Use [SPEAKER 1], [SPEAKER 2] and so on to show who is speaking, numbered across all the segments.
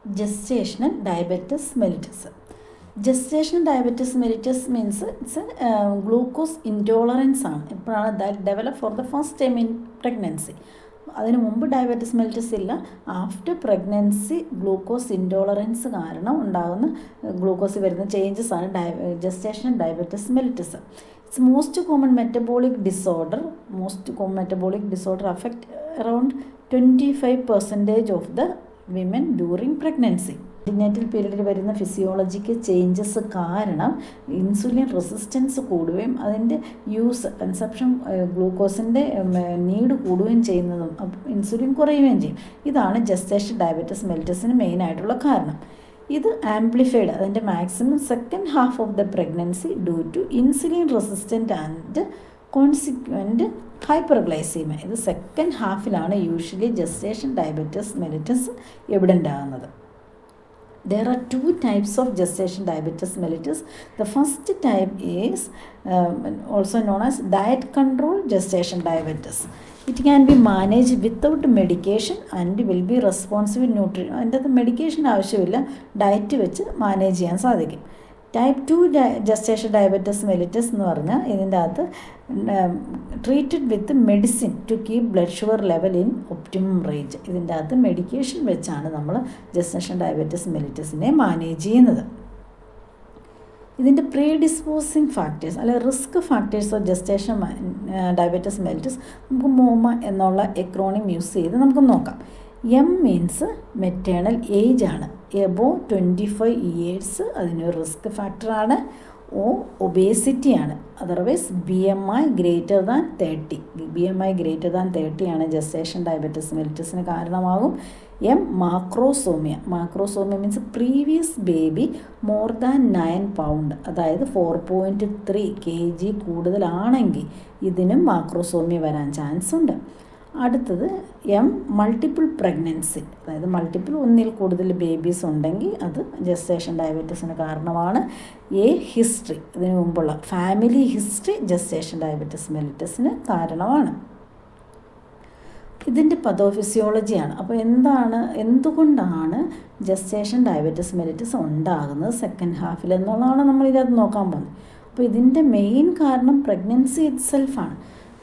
[SPEAKER 1] Gestational diabetes mellitus. Gestational diabetes mellitus means it's a glucose intolerance ആണ് ഇപ്പോഴാണ് that develop for the first time in pregnancy. അതിന് മുമ്പ് diabetes mellitus ഇല്ല. After pregnancy glucose intolerance കാരണം ഉണ്ടാകുന്ന glucose വരുന്ന changes ആണ് gestational diabetes mellitus. It's most common metabolic disorder. Affect around 25% of the women during pregnancy. Antenatal പീരീഡിൽ വരുന്ന physiological changes കാരണം ഇൻസുലിൻ റെസിസ്റ്റൻസ് കൂടുകയും അതിൻ്റെ കൺസപ്ഷൻ ഗ്ലൂക്കോസിൻ്റെ നീഡ് കൂടുകയും ചെയ്യുന്നതും ഇൻസുലിൻ കുറയുകയും ചെയ്യും. ഇതാണ് ജസ്റ്റേഷൻ ഡയബറ്റിസ് മെലിറ്റസിന് മെയിനായിട്ടുള്ള കാരണം. ഇത് ആംപ്ലിഫൈഡ് അതിൻ്റെ maximum second half of the pregnancy due to insulin resistant and consequent hyperglycaemia. ഇത് സെക്കൻഡ് ഹാഫിലാണ് usually gestation diabetes mellitus evident ആകുന്നത്. There are two types of gestation diabetes mellitus. The first type is also known as diet control gestation diabetes. It can be managed without medication and will be responsive nutrition. അതിൻ്റെ medication ആവശ്യമില്ല, diet വെച്ച് manage ചെയ്യാൻ സാധിക്കും. Type 2 gestation diabetes mellitus എന്ന് പറഞ്ഞാൽ ഇതിൻ്റെ അകത്ത് treated with medicine to keep blood sugar level in optimum range. ഇതിൻ്റെ അകത്ത് മെഡിക്കേഷൻ വെച്ചാണ് നമ്മൾ ജസ്റ്റേഷൻ ഡയബറ്റിസ് മെലിറ്റസിനെ മാനേജ് ചെയ്യുന്നത്. ഇതിൻ്റെ പ്രീഡിസ്പോസിങ് ഫാക്ടേഴ്സ് അല്ലെ risk factors of gestation diabetes mellitus നമുക്ക് മോമ എന്നുള്ള എക്രോണിം യൂസ് ചെയ്ത് നമുക്ക് നോക്കാം. എം മീൻസ് മെറ്റേണൽ ഏജ് ആണ്. എബോവ് 25 ഇയേഴ്സ് അതിനൊരു റിസ്ക് ഫാക്ടറാണ്. ഒ ഒബേസിറ്റിയാണ്. Otherwise BMI greater than 30. BMI greater than 30 ആണ് ജസ്റ്റേഷൻ ഡയബറ്റിസ് മെലിറ്റസിന് കാരണമാകും. M macrosomia means previous baby more than 9 pound, അതായത് 4.3 kg കൂടുതലാണെങ്കിൽ ഇതിനും മാക്രോസോമിയ വരാൻ ചാൻസ് ഉണ്ട്. അടുത്തത് എം മൾട്ടിപ്പിൾ പ്രഗ്നൻസി, അതായത് ഒന്നിൽ കൂടുതൽ ബേബീസ് ഉണ്ടെങ്കിൽ അത് ജസ്റ്റേഷൻ ഡയബറ്റീസിന് കാരണമാണ്. എ ഹിസ്റ്ററി, ഇതിനു മുമ്പുള്ള ഫാമിലി ഹിസ്റ്ററി ജസ്റ്റേഷൻ ഡയബറ്റിസ് മെലിറ്റസിന് കാരണമാണ്. ഇതിൻ്റെ പതോഫിസിയോളജിയാണ്. അപ്പോൾ എന്തുകൊണ്ടാണ് ജസ്റ്റേഷൻ ഡയബറ്റിസ് മെലിറ്റസ് ഉണ്ടാകുന്നത് സെക്കൻഡ് ഹാഫിൽ എന്നുള്ളതാണ് നമ്മൾ ഇതിനകത്ത് നോക്കാൻ പോകുന്നത്. അപ്പോൾ ഇതിൻ്റെ മെയിൻ കാരണം പ്രഗ്നൻസി ഇറ്റ്സെൽഫാണ്.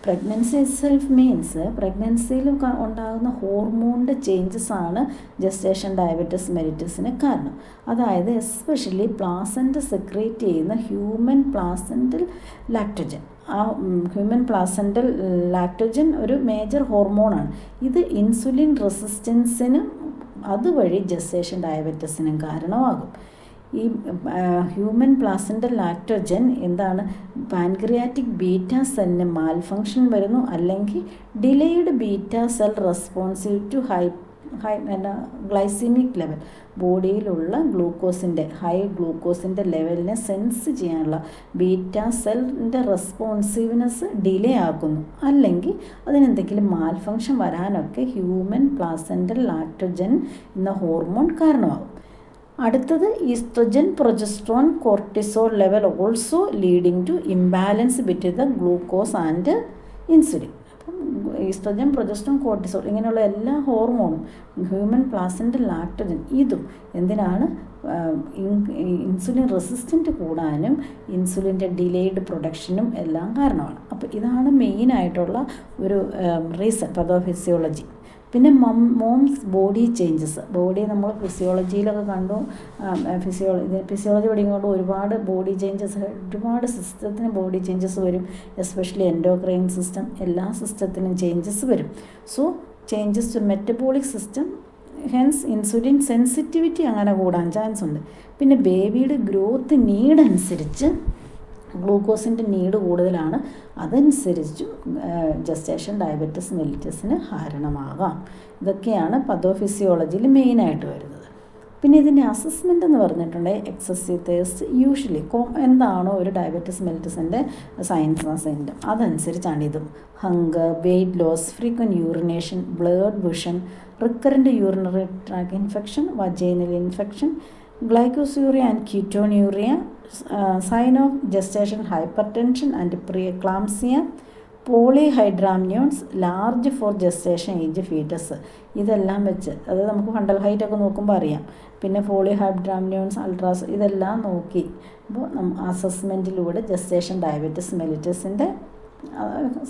[SPEAKER 1] പ്രഗ്നൻസി ഇറ്റ്സെൽഫ് മീൻസ് പ്രഗ്നൻസിയിൽ ഉണ്ടാകുന്ന ഹോർമോണിൻ്റെ ചേഞ്ചസ് ആണ് ജസ്റ്റേഷൻ ഡയബറ്റിസ് മെലിറ്റസിന് കാരണം. അതായത് എസ്പെഷ്യലി പ്ലാസൻ്റ സെക്രീറ്റ് ചെയ്യുന്ന ഹ്യൂമൻ പ്ലാസൻ്റൽ ലാക്ടോജൻ. ആ ഹ്യൂമൻ പ്ലാസൻ്റൽ ലാക്ടോജൻ ഒരു മേജർ ഹോർമോണാണ്. ഇത് ഇൻസുലിൻ റെസിസ്റ്റൻസിനും അതുവഴി ജസ്റ്റേഷൻ ഡയബറ്റിസിനും കാരണമാകും. ഈ ഹ്യൂമൻ പ്ലാസൻ്റൽ ലാക്ടോജൻ എന്താണ്, പാൻക്രിയാറ്റിക് ബീറ്റ സെല്ലിന് മാൽഫങ്ഷൻ വരുന്നു, അല്ലെങ്കിൽ delayed beta cell responsive to glycaemic level. ബോഡിയിലുള്ള ഹൈ ഗ്ലൂക്കോസിൻ്റെ ലെവലിനെ സെൻസ് ചെയ്യാനുള്ള ബീറ്റ സെല്ലിൻ്റെ റെസ്പോൺസീവ്നെസ് ഡിലേ ആക്കുന്നു, അല്ലെങ്കിൽ അതിനെന്തെങ്കിലും മാൽഫങ്ഷൻ വരാനൊക്കെ ഹ്യൂമൻ പ്ലാസൻ്റൽ ലാക്ടോജൻ എന്ന ഹോർമോൺ കാരണമാകും. അടുത്തത് oestrogen, progesterone, cortisol level also leading to imbalance between the glucose and insulin. അപ്പം ഈസ്ട്രജൻ, പ്രൊജസ്ട്രോൺ, കോർട്ടിസോൾ ഇങ്ങനെയുള്ള എല്ലാ ഹോർമോണും ഹ്യൂമൻ പ്ലാസൻ്റൽ ലാക്ടോജൻ ഇതും എന്തിനാണ് ഇൻസുലിൻ റെസിസ്റ്റൻറ്റ് കൂടാനും ഇൻസുലിൻ്റെ ഡിലേഡ് പ്രൊഡക്ഷനും എല്ലാം കാരണമാണ്. അപ്പോൾ ഇതാണ് മെയിനായിട്ടുള്ള ഒരു റീസൺ പതോഫിസിയോളജി. പിന്നെ മോംസ് ബോഡി ചേഞ്ചസ്. ബോഡി നമ്മൾ ഫിസിയോളജിയിലൊക്കെ കണ്ടു. ഫിസിയോളജി പഠിക്കുമ്പോൾ ഒരുപാട് ബോഡി ചേഞ്ചസ്, ഒരുപാട് സിസ്റ്റത്തിന് ബോഡി ചേഞ്ചസ് വരും. എസ്പെഷ്യലി എൻഡോക്രൈൻ സിസ്റ്റം, എല്ലാ സിസ്റ്റത്തിനും ചേഞ്ചസ് വരും. So changes to metabolic system, hence insulin sensitivity അങ്ങനെ കൂടാൻ ചാൻസ് ഉണ്ട്. പിന്നെ ബേബിയുടെ ഗ്രോത്ത് നീഡ് അനുസരിച്ച് ഗ്ലൂക്കോസിൻ്റെ നീഡ് കൂടുതലാണ്, അതനുസരിച്ച് ജസ്റ്റേഷൻ ഡയബറ്റിസ് മെലിറ്റസിന് കാരണമാകാം. ഇതൊക്കെയാണ് പതോഫിസിയോളജിയിൽ മെയിനായിട്ട് വരുന്നത്. പിന്നെ ഇതിൻ്റെ അസസ്മെൻ്റ് എന്ന് പറഞ്ഞിട്ടുണ്ടെങ്കിൽ എക്സസീവ് തേഴ്സ്റ്റ്, യൂഷ്വലി എന്താണോ ഒരു ഡയബറ്റിസ് മെലിറ്റസിൻ്റെ സയൻസ് സിംറ്റം അതനുസരിച്ചാണ് ഇതും. Hunger, weight loss, frequent urination, blurred vision, recurrent urinary tract infection, vaginal infection, glycosuria and ketonuria, sign of gestation hypertension and preeclampsia, polyhydramnios large for gestation age fetus. ഇതെല്ലാം വെച്ച് അത് നമുക്ക് fundal height ഒക്കെ നോക്കുമ്പോൾ അറിയാം. പിന്നെ പോളിഹൈഡ്രാമ്നിയോൺസ് അൾട്രാസ് ഇതെല്ലാം നോക്കി അപ്പോൾ അസസ്മെൻറ്റിലൂടെ ജസ്റ്റേഷൻ ഡയബറ്റിസ് മെലിറ്റസിൻ്റെ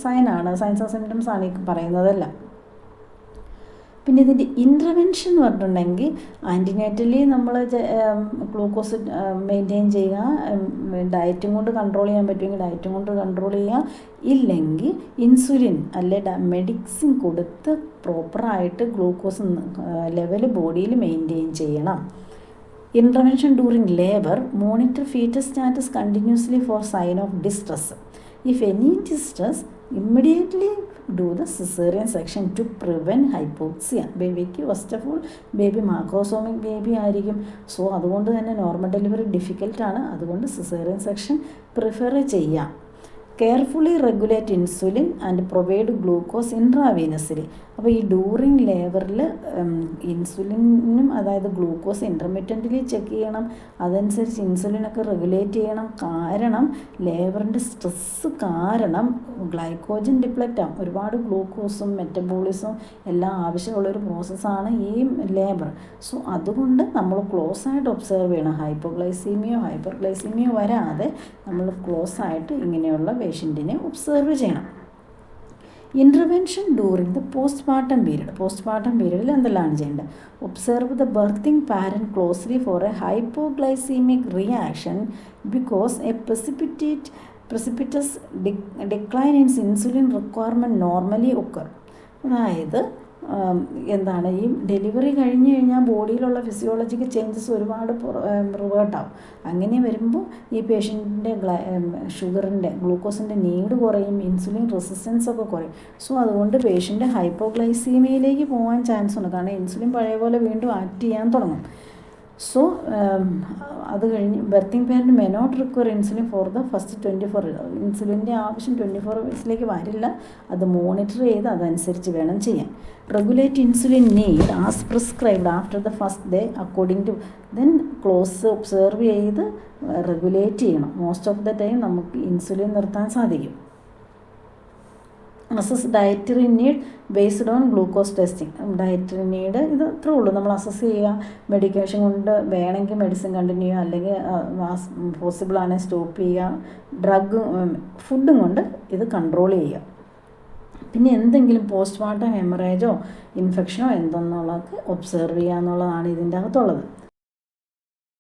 [SPEAKER 1] സൈൻസ് ആൻഡ് സിംറ്റംസ് ആണ് ഈ പറയുന്നതെല്ലാം. പിന്നെ ഇതിൻ്റെ ഇൻ്റർവെൻഷൻ എന്ന് പറഞ്ഞിട്ടുണ്ടെങ്കിൽ ആൻറ്റിനേറ്റലി നമ്മൾ ഗ്ലൂക്കോസ് മെയിൻറ്റെയിൻ ചെയ്യുക, ഡയറ്റും കൊണ്ട് കൺട്രോൾ ചെയ്യാൻ പറ്റുമെങ്കിൽ ഡയറ്റും കൊണ്ട് കൺട്രോൾ ചെയ്യുക, ഇല്ലെങ്കിൽ ഇൻസുലിൻ അല്ലെ മെഡിസിൻ കൊടുത്ത് പ്രോപ്പറായിട്ട് ഗ്ലൂക്കോസ് ലെവൽ ബോഡിയിൽ മെയിൻറ്റെയിൻ ചെയ്യണം. Intervention during labour, monitor foetus status continuously for sign of distress. If any distress immediately do the cesarean section to prevent hypoxia. ബേബിക്ക് first of all baby macrosomic baby ആയിരിക്കും. So അതുകൊണ്ട് തന്നെ normal delivery ഡിഫിക്കൽട്ടാണ്. അതുകൊണ്ട് caesarean section prefer ചെയ്യാം. Carefully regulate insulin and provide glucose intravenously. അപ്പോൾ ഈ during ലേബറിൽ ഇൻസുലിനും അതായത് ഗ്ലൂക്കോസ് ഇൻ്റർമിറ്റൻ്റ്ലി ചെക്ക് ചെയ്യണം. അതനുസരിച്ച് ഇൻസുലിനൊക്കെ റെഗുലേറ്റ് ചെയ്യണം. കാരണം ലേബറിൻ്റെ സ്ട്രെസ്സ് കാരണം ഗ്ലൈക്കോജൻ ഡിപ്ലറ്റ് ആവും. ഒരുപാട് ഗ്ലൂക്കോസും മെറ്റബോളിസും എല്ലാം ആവശ്യമുള്ളൊരു പ്രോസസ്സാണ് ഈ ലേബർ. സോ അതുകൊണ്ട് നമ്മൾ ക്ലോസ് ആയിട്ട് ഒബ്സർവ് ചെയ്യണം. ഹൈപ്പോഗ്ലൈസീമിയോ ഹൈപ്പർ ഗ്ലൈസീമിയോ വരാതെ നമ്മൾ ക്ലോസ് ആയിട്ട് ഇങ്ങനെയുള്ള പേഷ്യൻറ്റിനെ ഒബ്സർവ് ചെയ്യണം. Intervention during the postmortem period. Postmortem പീരീഡിൽ എന്തെല്ലാം ചെയ്യേണ്ടത്? Observe the birthing parent closely for a hypoglycaemic reaction because a precipitous decline in insulin requirement normally occur. അതായത് എന്താണ് ഈ ഡെലിവറി കഴിഞ്ഞ് കഴിഞ്ഞാൽ ബോഡിയിലുള്ള ഫിസിയോളജിക്കൽ ചേഞ്ചസ് ഒരുപാട് റിവേർട്ടാവും. അങ്ങനെ വരുമ്പോൾ ഈ പേഷ്യൻറ്റിൻ്റെ ഷുഗറിൻ്റെ ഗ്ലൂക്കോസിൻ്റെ നീഡ് കുറയും, ഇൻസുലിൻ റെസിസ്റ്റൻസ് ഒക്കെ കുറയും. സോ അതുകൊണ്ട് പേഷ്യൻ്റ് ഹൈപ്പോഗ്ലൈസീമിയയിലേക്ക് പോകാൻ ചാൻസ് ഉണ്ട്. കാരണം ഇൻസുലിൻ പഴയ പോലെ വീണ്ടും ആക്ട് ചെയ്യാൻ തുടങ്ങും. സോ അത് കഴിഞ്ഞ് birthing parent may not require insulin for the first 24 hours. ഇൻസുലിൻ്റെ ആവശ്യം 24 hours വരില്ല. അത് മോണിറ്റർ ചെയ്ത് അതനുസരിച്ച് വേണം ചെയ്യാൻ. Regulate insulin need as prescribed after the first day according to then close observe ചെയ്ത് റെഗുലേറ്റ് ചെയ്യണം. മോസ്റ്റ് ഓഫ് ദ ടൈം നമുക്ക് ഇൻസുലിൻ നിർത്താൻ സാധിക്കും. Assess dietary need based on glucose testing. Dietary need ഇത് അത്രേ ഉള്ളൂ. നമ്മൾ അസസ് ചെയ്യുക. മെഡിക്കേഷൻ കൊണ്ട് വേണമെങ്കിൽ മെഡിസിൻ കണ്ടിന്യൂ ചെയ്യുക, അല്ലെങ്കിൽ പോസിബിളാണെങ്കിൽ സ്റ്റോപ്പ് ചെയ്യുക. ഫുഡും കൊണ്ട് ഇത് കൺട്രോൾ ചെയ്യുക. പിന്നെ എന്തെങ്കിലും പോസ്റ്റ്മോർട്ടം ഹെമറേജോ ഇൻഫെക്ഷനോ എന്തെന്നുള്ളതൊക്കെ ഒബ്സർവ് ചെയ്യുക എന്നുള്ളതാണ് ഇതിൻ്റെ അകത്തുള്ളത്.